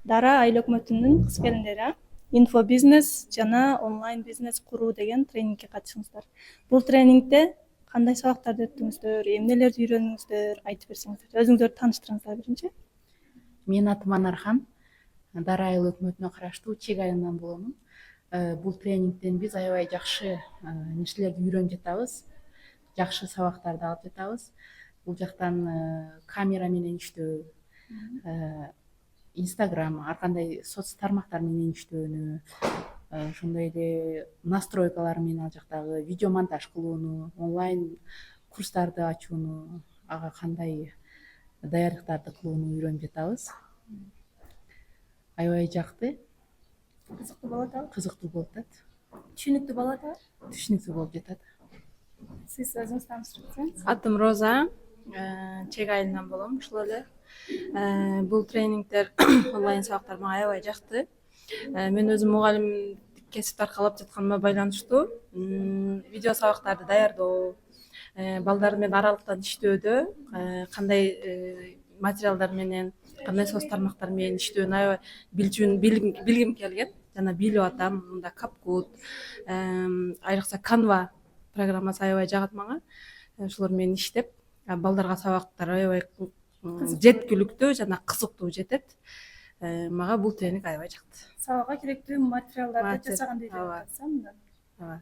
Дара айыл өкмөтүнүн кызматкерлери инфобизнес жана онлайн бизнес куруу деген тренингке катышыңыздар. Бул тренингде кандай сабактарды өттүңүздөр, эмнелерди үйрөндүңүздөр, айтып берсеңиздер. Өзүңүздөрдү тааныштырыңыздар биринчи. Менин атым Анархан. Дара айыл өкмөтүнө караштуу Чек айылынан боломун. Бул тренингден биз аябай жакшы нерселерди үйрөнүп жатабыз. Жакшы сабактарды алып жатабыз. Бул жактан камера менен иштөө, Инстаграм, ар кандай соц тармактар менен иштөөнү, ошондой эле настройкалар менен ал жактагы видео монтаж кылууну, онлайн курстарды ачууну, ага кандай даярдыктарды кылууну үйрөнүп жатабыз. Аябай жакты, Кызыктуу болуп атабы? кызыктуу болуп атат, Түшүнүктүү болуп атабы? түшүнүктүү болуп жатат. Сиз өзүңүз тааныштырып кетсеңиз. Атым Роза, Чек айылынан болом, ушул эле. Бул тренингдер онлайн сабактар мага аябай жакты. Мен өзүм мугалимдик кесипти аркалап жатканыма байланыштуу видео сабактарды даярдоо, балдар менен аралыктан иштөөдө кандай материалдар менен, кандай соц тармактар менен иштөөнү аябай билгим келген жана билип атам. Мында CapCut, айрыкча Canva программасы аябай жагат мага. Ошолор менен иштеп, балдарга сабактар аябай жеткиликтүү жана кызыктуу жетет. Мага бул тренинг аябай жакты. Сабакка керектүү материалдарды жасагандай деп атасыз, мындан. Ооба.